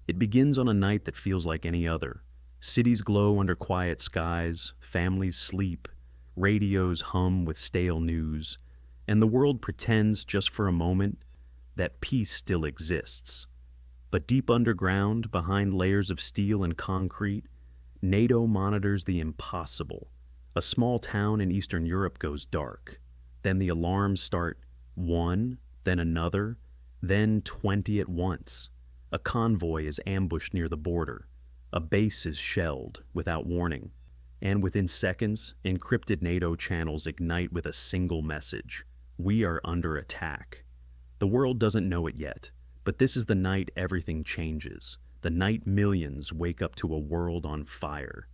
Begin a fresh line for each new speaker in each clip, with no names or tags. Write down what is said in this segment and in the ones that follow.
It begins on a night that feels like any other. Cities glow under quiet skies, families sleep, radios hum with stale news, and the world pretends just for a moment that peace still exists. But deep underground, behind layers of steel and concrete, NATO monitors the impossible. A small town in Eastern Europe goes dark. Then the alarms start one, then another, then 20 at once. A convoy is ambushed near the border. A base is shelled without warning. And within seconds, encrypted NATO channels ignite with a single message. We are under attack. The world doesn't know it yet, but this is the night everything changes. The night millions wake up to a world on fire.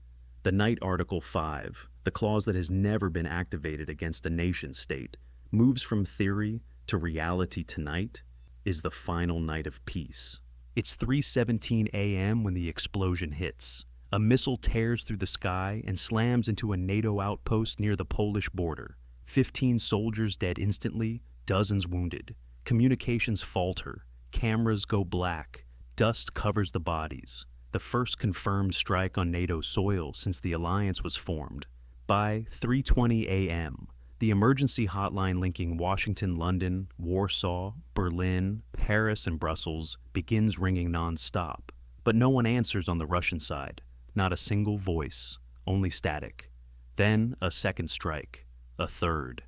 The night Article 5, the clause that has never been activated against a nation-state, moves from theory to reality tonight, is the final night of peace. It's 3:17 a.m. when the explosion hits. A missile tears through the sky and slams into a NATO outpost near the Polish border. 15 soldiers dead instantly, dozens wounded. Communications falter. Cameras go black. Dust covers the bodies. The first confirmed strike on NATO soil since the alliance was formed. By 3:20 a.m., the emergency hotline linking Washington, London, Warsaw, Berlin, Paris, and Brussels begins ringing non-stop. But no one answers on the Russian side. Not a single voice, only static. Then a second strike, a third.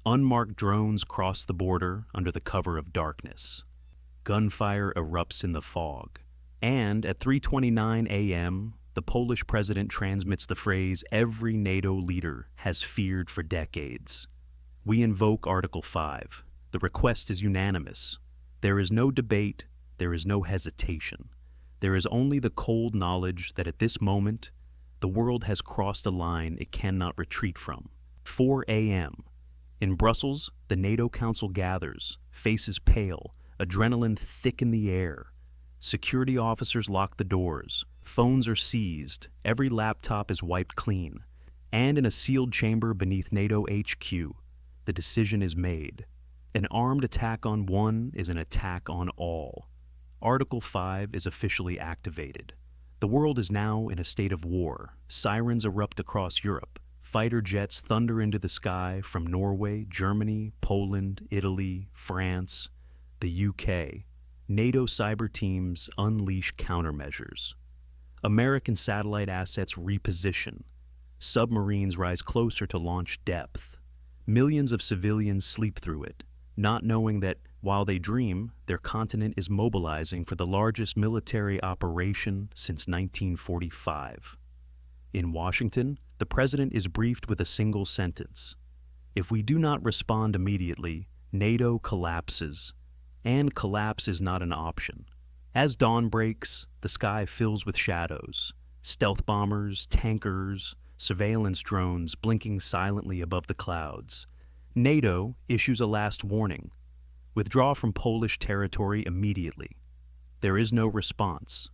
Unmarked drones cross the border under the cover of darkness. Gunfire erupts in the fog. And at 3:29 a.m., the Polish president transmits the phrase every NATO leader has feared for decades. We invoke Article 5. The request is unanimous. There is no debate, there is no hesitation. There is only the cold knowledge that at this moment, the world has crossed a line it cannot retreat from. 4 a.m. In Brussels, the NATO Council gathers, faces pale, adrenaline thick in the air. Security officers lock the doors. Phones are seized. Every laptop is wiped clean. And in a sealed chamber beneath NATO HQ, the decision is made. An armed attack on one is an attack on all. Article 5 is officially activated. The world is now in a state of war. Sirens erupt across Europe. Fighter jets thunder into the sky from Norway, Germany, Poland, Italy, France, the UK. NATO cyber teams unleash countermeasures. American satellite assets reposition. Submarines rise closer to launch depth. Millions of civilians sleep through it, not knowing that while they dream, their continent is mobilizing for the largest military operation since 1945. In Washington, the president is briefed with a single sentence. If we do not respond immediately, NATO collapses. And collapse is not an option. As dawn breaks, the sky fills with shadows. Stealth bombers, tankers, surveillance drones blinking silently above the clouds. NATO issues a last warning. Withdraw from Polish territory immediately. There is no response.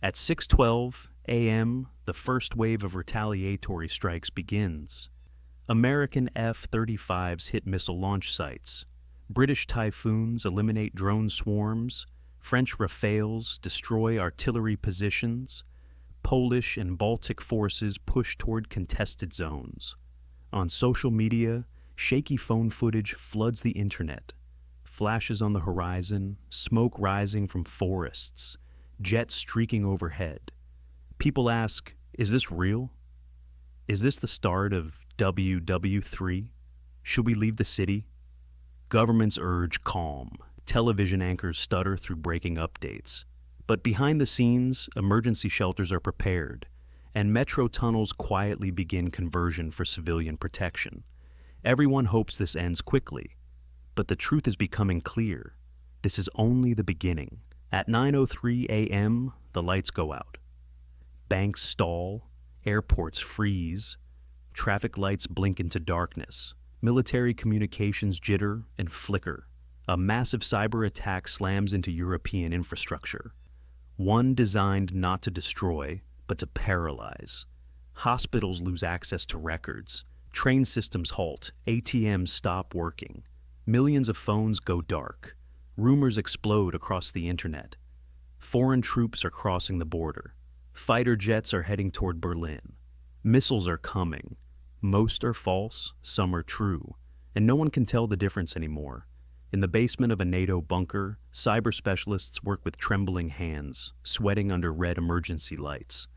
At 6:12 a.m., the first wave of retaliatory strikes begins. American F-35s hit missile launch sites. British Typhoons eliminate drone swarms. French Rafales destroy artillery positions. Polish and Baltic forces push toward contested zones. On social media, shaky phone footage floods the internet. Flashes on the horizon, smoke rising from forests, jets streaking overhead. People ask, is this real? Is this the start of WW3? Should we leave the city? Governments urge calm. Television anchors stutter through breaking updates. But behind the scenes, emergency shelters are prepared, and metro tunnels quietly begin conversion for civilian protection. Everyone hopes this ends quickly, but the truth is becoming clear. This is only the beginning. At 9:03 a.m., the lights go out. Banks stall, airports freeze, traffic lights blink into darkness, military communications jitter and flicker. A massive cyber attack slams into European infrastructure. One designed not to destroy, but to paralyze. Hospitals lose access to records. Train systems halt. ATMs stop working. Millions of phones go dark. Rumors explode across the internet. Foreign troops are crossing the border. Fighter jets are heading toward Berlin. Missiles are coming. Most are false, some are true, and no one can tell the difference anymore. In the basement of a NATO bunker, cyber specialists work with trembling hands, sweating under red emergency lights.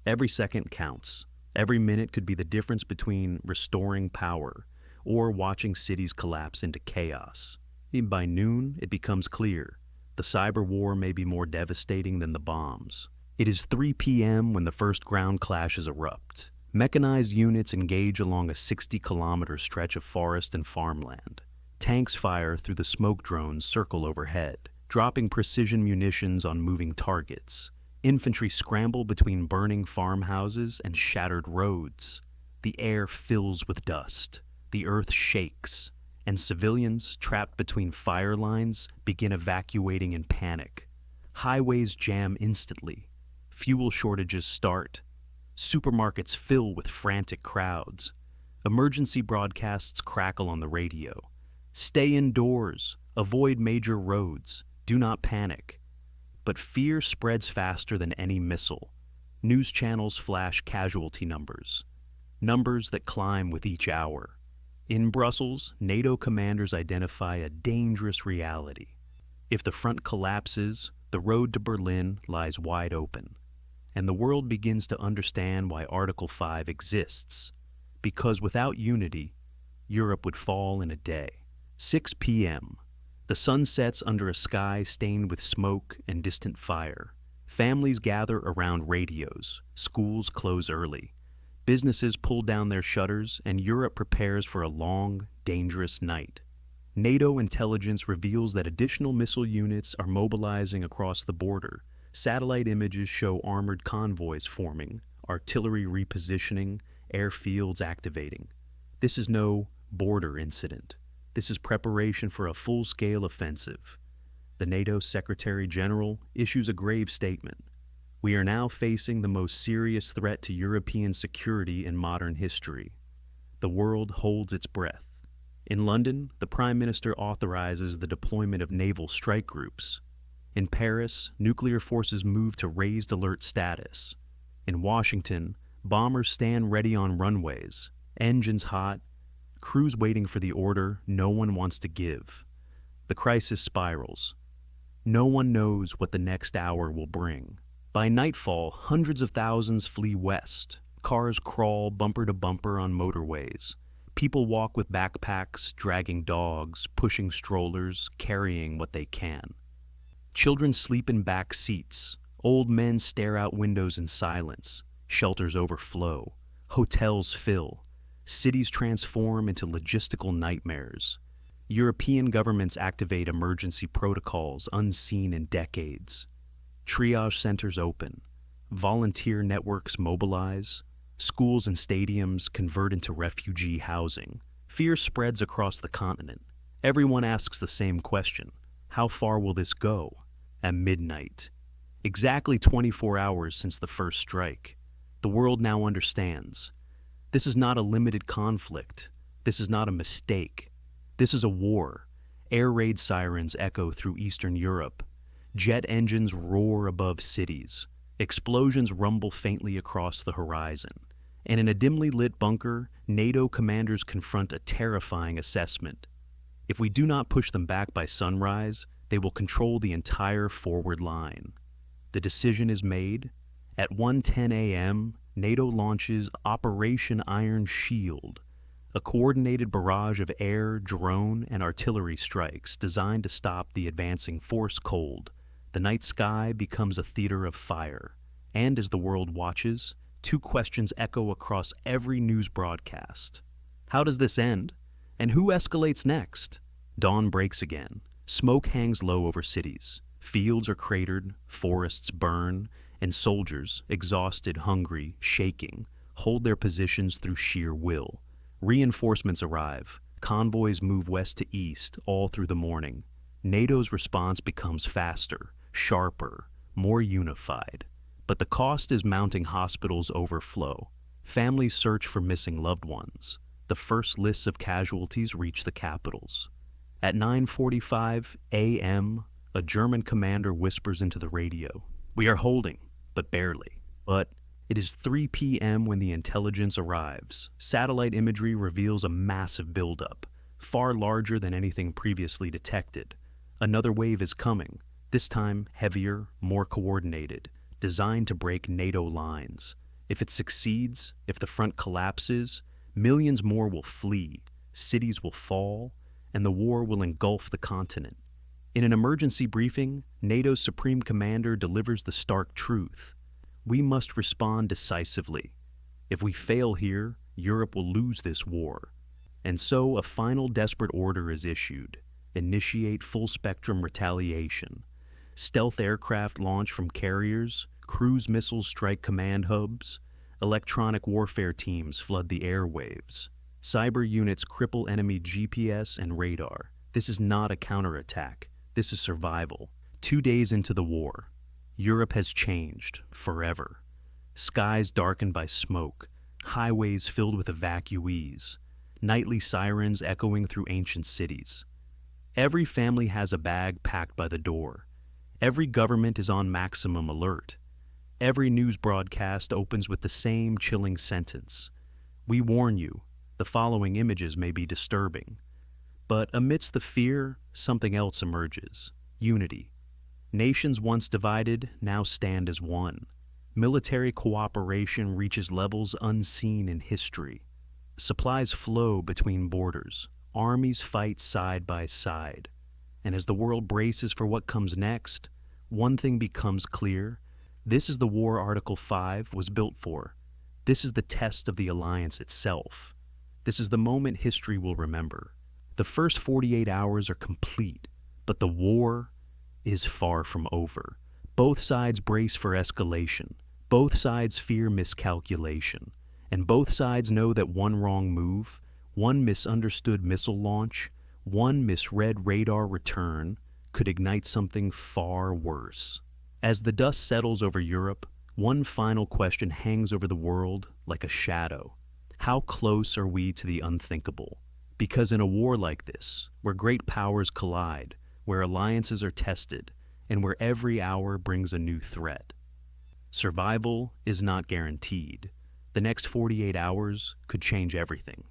Every second counts. Every minute could be the difference between restoring power or watching cities collapse into chaos. By noon, it becomes clear. The cyber war may be more devastating than the bombs. It is 3 p.m. when the first ground clashes erupt. Mechanized units engage along a 60-kilometer stretch of forest and farmland. Tanks fire through the smoke drones circle overhead, dropping precision munitions on moving targets. Infantry scramble between burning farmhouses and shattered roads. The air fills with dust. The earth shakes, and civilians, trapped between fire lines, begin evacuating in panic. Highways jam instantly. Fuel shortages start. Supermarkets fill with frantic crowds. Emergency broadcasts crackle on the radio. Stay indoors. Avoid major roads. Do not panic. But fear spreads faster than any missile. News channels flash casualty numbers. Numbers that climb with each hour. In Brussels, NATO commanders identify a dangerous reality. If the front collapses, the road to Berlin lies wide open. And the world begins to understand why Article 5 exists. Because without unity, Europe would fall in a day. 6 p.m. The sun sets under a sky stained with smoke and distant fire. Families gather around radios. Schools close early. Businesses pull down their shutters, and Europe prepares for a long, dangerous night. NATO intelligence reveals that additional missile units are mobilizing across the border. Satellite images show armored convoys forming, artillery repositioning, airfields activating. This is no border incident. This is preparation for a full-scale offensive. The NATO Secretary General issues a grave statement. We are now facing the most serious threat to European security in modern history. The world holds its breath. In London, the Prime Minister authorizes the deployment of naval strike groups. In Paris, nuclear forces move to raised alert status. In Washington, bombers stand ready on runways, engines hot, crews waiting for the order no one wants to give. The crisis spirals. No one knows what the next hour will bring. By nightfall, hundreds of thousands flee west. Cars crawl bumper to bumper on motorways. People walk with backpacks, dragging dogs, pushing strollers, carrying what they can. Children sleep in back seats. Old men stare out windows in silence. Shelters overflow. Hotels fill. Cities transform into logistical nightmares. European governments activate emergency protocols unseen in decades. Triage centers open. Volunteer networks mobilize. Schools and stadiums convert into refugee housing. Fear spreads across the continent. Everyone asks the same question. How far will this go? At midnight. Exactly 24 hours since the first strike. The world now understands. This is not a limited conflict. This is not a mistake. This is a war. Air raid sirens echo through Eastern Europe. Jet engines roar above cities. Explosions rumble faintly across the horizon. And in a dimly lit bunker, NATO commanders confront a terrifying assessment. If we do not push them back by sunrise, they will control the entire forward line. The decision is made. At 1:10 a.m., NATO launches Operation Iron Shield, a coordinated barrage of air, drone, and artillery strikes designed to stop the advancing force cold. The night sky becomes a theater of fire. And as the world watches, two questions echo across every news broadcast. How does this end? And who escalates next? Dawn breaks again. Smoke hangs low over cities. Fields are cratered, forests burn, and soldiers, exhausted, hungry, shaking, hold their positions through sheer will. Reinforcements arrive. Convoys move west to east, all through the morning. NATO's response becomes faster, sharper, more unified. But the cost is mounting. Hospitals overflow. Families search for missing loved ones. The first lists of casualties reach the capitals. At 9:45 a.m., A German commander whispers into the radio, "We are holding, but barely." But it is 3 p.m. when the intelligence arrives. Satellite imagery reveals a massive buildup, far larger than anything previously detected. Another wave is coming, this time heavier, more coordinated, designed to break NATO lines. If it succeeds, if the front collapses, millions more will flee, cities will fall, and the war will engulf the continent. In an emergency briefing, NATO's Supreme Commander delivers the stark truth. We must respond decisively. If we fail here, Europe will lose this war. And so a final desperate order is issued. Initiate full-spectrum retaliation. Stealth aircraft launch from carriers, cruise missiles strike command hubs, electronic warfare teams flood the airwaves. Cyber units cripple enemy GPS and radar. This is not a counterattack. This is survival. 2 days into the war, Europe has changed forever. Skies darkened by smoke, highways filled with evacuees, nightly sirens echoing through ancient cities. Every family has a bag packed by the door. Every government is on maximum alert. Every news broadcast opens with the same chilling sentence. We warn you, the following images may be disturbing. But amidst the fear, something else emerges. Unity. Nations once divided now stand as one. Military cooperation reaches levels unseen in history. Supplies flow between borders. Armies fight side by side. And as the world braces for what comes next, one thing becomes clear. This is the war Article 5 was built for. This is the test of the alliance itself. This is the moment history will remember. The first 48 hours are complete, but the war is far from over. Both sides brace for escalation. Both sides fear miscalculation. And both sides know that one wrong move, one misunderstood missile launch, one misread radar return could ignite something far worse. As the dust settles over Europe, one final question hangs over the world like a shadow. How close are we to the unthinkable? Because in a war like this, where great powers collide, where alliances are tested, and where every hour brings a new threat, survival is not guaranteed. The next 48 hours could change everything.